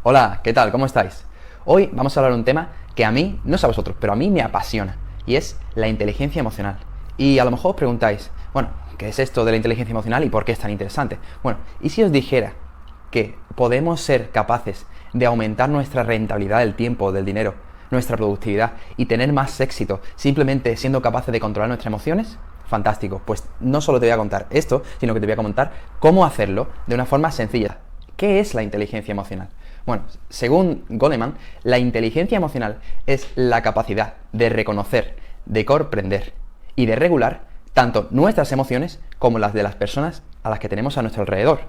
Hola, ¿qué tal? ¿Cómo estáis? Hoy vamos a hablar de un tema que a mí, no sé a vosotros, pero a mí me apasiona, y es la inteligencia emocional. Y a lo mejor os preguntáis, bueno, ¿qué es esto de la inteligencia emocional y por qué es tan interesante? Bueno, ¿y si os dijera que podemos ser capaces de aumentar nuestra rentabilidad del tiempo, del dinero, nuestra productividad y tener más éxito simplemente siendo capaces de controlar nuestras emociones? Fantástico, pues no solo te voy a contar esto, sino que te voy a comentar cómo hacerlo de una forma sencilla. ¿Qué es la inteligencia emocional? Bueno, según Goleman, la inteligencia emocional es la capacidad de reconocer, de comprender y de regular tanto nuestras emociones como las de las personas a las que tenemos a nuestro alrededor.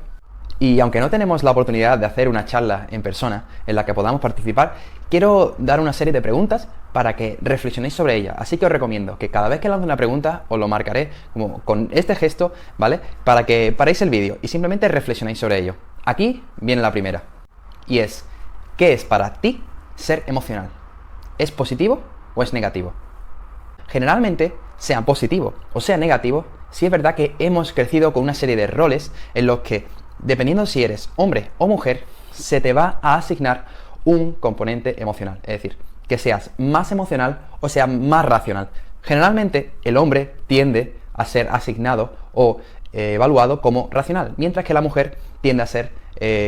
Y aunque no tenemos la oportunidad de hacer una charla en persona en la que podamos participar, quiero dar una serie de preguntas para que reflexionéis sobre ella. Así que os recomiendo que cada vez que lance una pregunta os lo marcaré como con este gesto, ¿vale? Para que paréis el vídeo y simplemente reflexionéis sobre ello. Aquí viene la primera. Y es, ¿qué es para ti ser emocional? ¿Es positivo o es negativo? Generalmente, sea positivo o sea negativo, sí es verdad que hemos crecido con una serie de roles en los que, dependiendo si eres hombre o mujer, se te va a asignar un componente emocional. Es decir, que seas más emocional o seas más racional. Generalmente, el hombre tiende a ser asignado o evaluado como racional, mientras que la mujer tiende a ser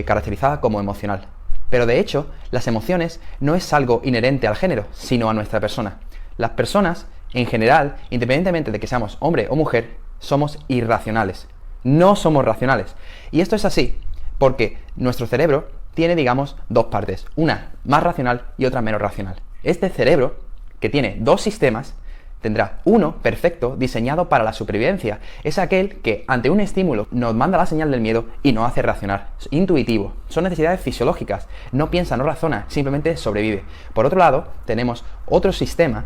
caracterizada como emocional. Pero de hecho, las emociones no es algo inherente al género, sino a nuestra persona. Las personas, en general, independientemente de que seamos hombre o mujer, somos irracionales. No somos racionales. Y esto es así porque nuestro cerebro tiene, digamos, dos partes. Una más racional y otra menos racional. Este cerebro, que tiene dos sistemas, tendrá uno perfecto diseñado para la supervivencia. Es aquel que ante un estímulo nos manda la señal del miedo y nos hace reaccionar. Es intuitivo. Son necesidades fisiológicas. No piensa, no razona, simplemente sobrevive. Por otro lado, tenemos otro sistema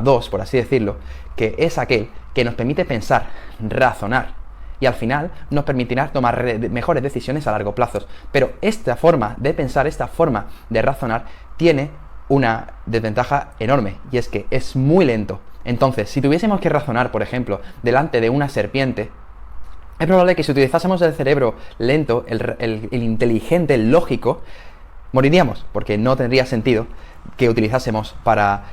2, por así decirlo, que es aquel que nos permite pensar, razonar. Y al final nos permitirá tomar mejores decisiones a largo plazo. Pero esta forma de pensar, esta forma de razonar, tiene una desventaja enorme. Y es que es muy lento. Entonces, si tuviésemos que razonar, por ejemplo, delante de una serpiente, es probable que si utilizásemos el cerebro lento, el inteligente, el lógico, moriríamos, porque no tendría sentido que utilizásemos para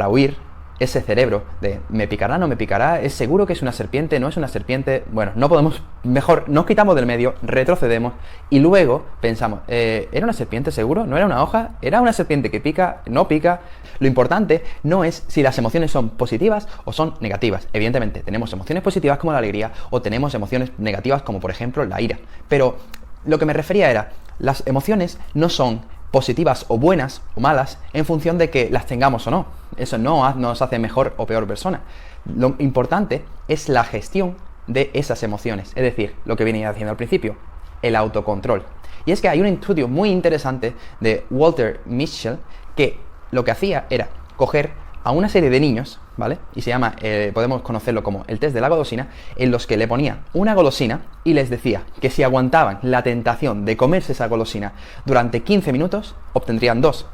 huir ese cerebro de ¿me picará, no me picará? ¿Es seguro que es una serpiente? ¿No es una serpiente? Bueno, no podemos, mejor nos quitamos del medio, retrocedemos y luego pensamos, ¿era una serpiente seguro? ¿No era una hoja? ¿Era una serpiente que pica? ¿No pica? Lo importante no es si las emociones son positivas o son negativas. Evidentemente, tenemos emociones positivas como la alegría o tenemos emociones negativas como por ejemplo la ira. Pero lo que me refería era, las emociones no son positivas o buenas o malas en función de que las tengamos o no. Eso no nos hace mejor o peor persona. Lo importante es la gestión de esas emociones, es decir, lo que venía diciendo al principio, el autocontrol. Y es que hay un estudio muy interesante de Walter Mischel que lo que hacía era coger a una serie de niños, ¿vale? Y se llama, podemos conocerlo como el test de la golosina, en los que le ponía una golosina y les decía que si aguantaban la tentación de comerse esa golosina durante 15 minutos, obtendrían 2.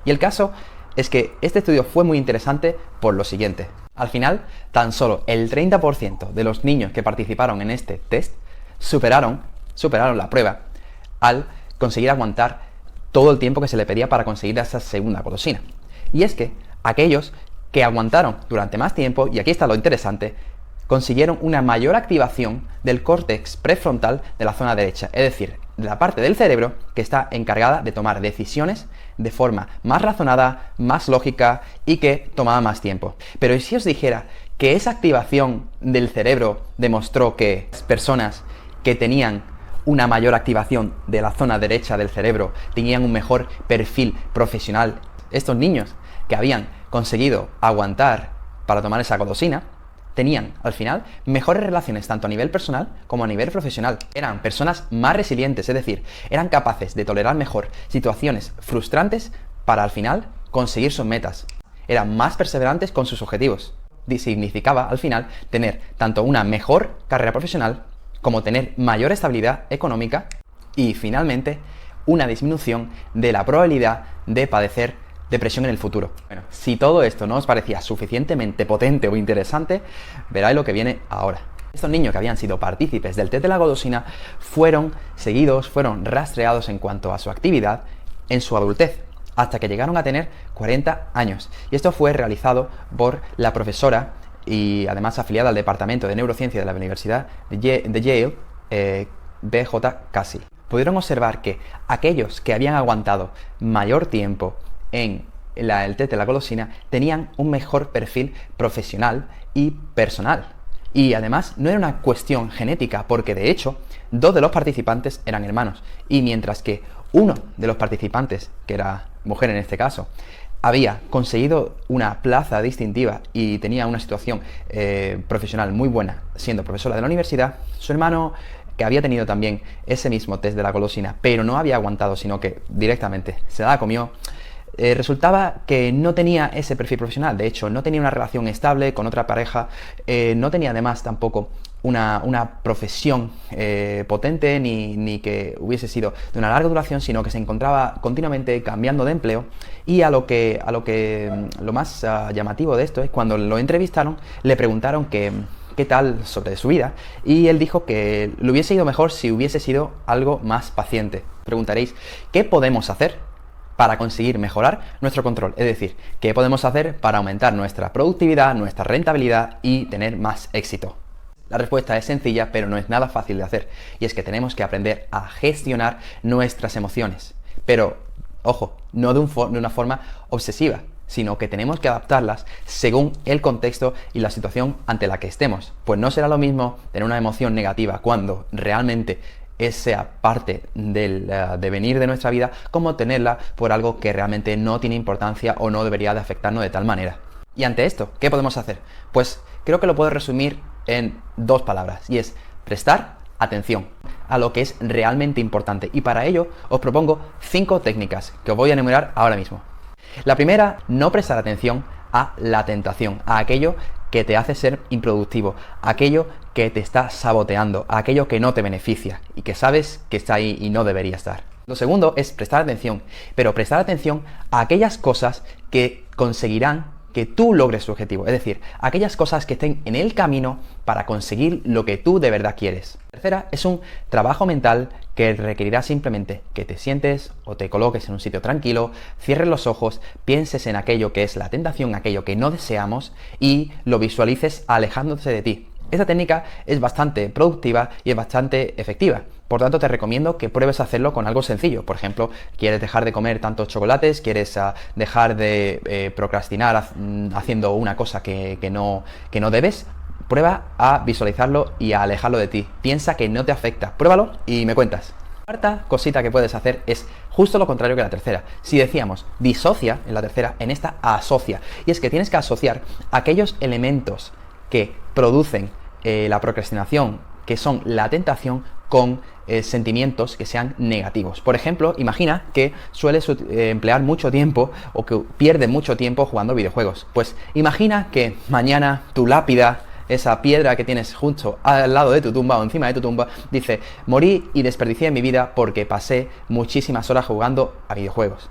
Y el caso es que este estudio fue muy interesante por lo siguiente. Al final, tan solo el 30% de los niños que participaron en este test superaron la prueba al conseguir aguantar todo el tiempo que se le pedía para conseguir esa segunda golosina. Y es que aquellos que aguantaron durante más tiempo, y aquí está lo interesante, consiguieron una mayor activación del córtex prefrontal de la zona derecha, es decir, de la parte del cerebro que está encargada de tomar decisiones de forma más razonada, más lógica y que tomaba más tiempo. Pero ¿y si os dijera que esa activación del cerebro demostró que las personas que tenían una mayor activación de la zona derecha del cerebro tenían un mejor perfil profesional? Estos niños que habían conseguido aguantar para tomar esa golosina tenían, al final, mejores relaciones tanto a nivel personal como a nivel profesional. Eran personas más resilientes, es decir, eran capaces de tolerar mejor situaciones frustrantes para, al final, conseguir sus metas. Eran más perseverantes con sus objetivos. Y significaba, al final, tener tanto una mejor carrera profesional como tener mayor estabilidad económica y, finalmente, una disminución de la probabilidad de padecer depresión en el futuro. Bueno, si todo esto no os parecía suficientemente potente o interesante, veráis lo que viene ahora. Estos niños que habían sido partícipes del test de la golosina fueron seguidos, fueron rastreados en cuanto a su actividad en su adultez, hasta que llegaron a tener 40 años. Y esto fue realizado por la profesora y además afiliada al Departamento de Neurociencia de la Universidad de Yale, B.J. Casey. Pudieron observar que aquellos que habían aguantado mayor tiempo en el test de la golosina tenían un mejor perfil profesional y personal. Y además no era una cuestión genética, porque de hecho 2 de los participantes eran hermanos, y mientras que uno de los participantes, que era mujer en este caso, había conseguido una plaza distintiva y tenía una situación profesional muy buena siendo profesora de la universidad, su hermano, que había tenido también ese mismo test de la golosina, pero no había aguantado, sino que directamente se la comió, resultaba que no tenía ese perfil profesional. De hecho, no tenía una relación estable con otra pareja, no tenía además tampoco una profesión potente, ni que hubiese sido de una larga duración, sino que se encontraba continuamente cambiando de empleo. Y lo más llamativo de esto es cuando lo entrevistaron, le preguntaron qué tal sobre su vida, y él dijo que le hubiese ido mejor si hubiese sido algo más paciente. Preguntaréis, ¿qué podemos hacer para conseguir mejorar nuestro control? Es decir, ¿qué podemos hacer para aumentar nuestra productividad, nuestra rentabilidad y tener más éxito? La respuesta es sencilla, pero no es nada fácil de hacer, y es que tenemos que aprender a gestionar nuestras emociones. Pero, ojo, no de una forma obsesiva, sino que tenemos que adaptarlas según el contexto y la situación ante la que estemos. Pues no será lo mismo tener una emoción negativa cuando realmente sea parte del devenir de nuestra vida, como tenerla por algo que realmente no tiene importancia o no debería de afectarnos de tal manera. Y ante esto, ¿qué podemos hacer? Pues creo que lo puedo resumir en 2 palabras, y es prestar atención a lo que es realmente importante. Y para ello os propongo 5 técnicas que os voy a enumerar ahora mismo. La primera, no prestar atención a la tentación, a aquello que te hace ser improductivo, a aquello que te está saboteando, a aquello que no te beneficia y que sabes que está ahí y no debería estar. Lo segundo es prestar atención, pero prestar atención a aquellas cosas que conseguirán que tú logres tu objetivo, es decir, aquellas cosas que estén en el camino para conseguir lo que tú de verdad quieres. La tercera es un trabajo mental que requerirá simplemente que te sientes o te coloques en un sitio tranquilo, cierres los ojos, pienses en aquello que es la tentación, aquello que no deseamos, y lo visualices alejándose de ti. Esta técnica es bastante productiva y es bastante efectiva. Por tanto, te recomiendo que pruebes a hacerlo con algo sencillo. Por ejemplo, quieres dejar de comer tantos chocolates, quieres dejar de procrastinar haciendo una cosa que no debes. Prueba a visualizarlo y a alejarlo de ti. Piensa que no te afecta. Pruébalo y me cuentas. La cuarta cosita que puedes hacer es justo lo contrario que la tercera. Si decíamos disocia en la tercera, en esta asocia. Y es que tienes que asociar aquellos elementos que producen la procrastinación, que son la tentación, con sentimientos que sean negativos. Por ejemplo, imagina que sueles emplear mucho tiempo o que pierdes mucho tiempo jugando videojuegos. Pues imagina que mañana tu lápida, esa piedra que tienes justo al lado de tu tumba o encima de tu tumba, dice: morí y desperdicié mi vida porque pasé muchísimas horas jugando a videojuegos.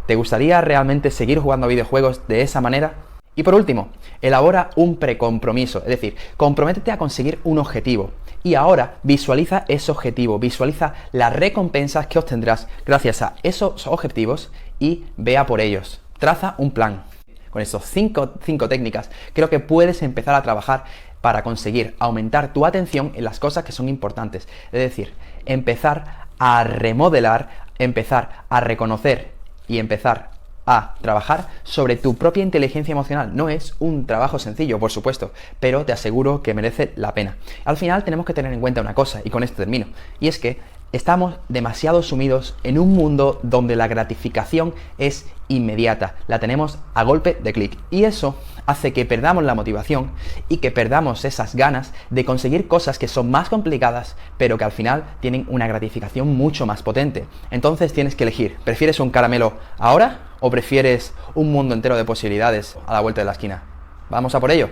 ¿Te gustaría realmente seguir jugando a videojuegos de esa manera? Y por último, elabora un precompromiso, es decir, comprométete a conseguir un objetivo. Y ahora visualiza ese objetivo, visualiza las recompensas que obtendrás gracias a esos objetivos y vea por ellos. Traza un plan. Con estas cinco técnicas creo que puedes empezar a trabajar para conseguir aumentar tu atención en las cosas que son importantes. Es decir, empezar a remodelar, empezar a reconocer y empezar a trabajar sobre tu propia inteligencia emocional. No es un trabajo sencillo, por supuesto, pero te aseguro que merece la pena. Al final tenemos que tener en cuenta una cosa, y con esto termino, y es que estamos demasiado sumidos en un mundo donde la gratificación es inmediata, la tenemos a golpe de clic, y eso hace que perdamos la motivación y que perdamos esas ganas de conseguir cosas que son más complicadas, pero que al final tienen una gratificación mucho más potente. Entonces tienes que elegir, ¿prefieres un caramelo ahora o prefieres un mundo entero de posibilidades a la vuelta de la esquina? Vamos a por ello.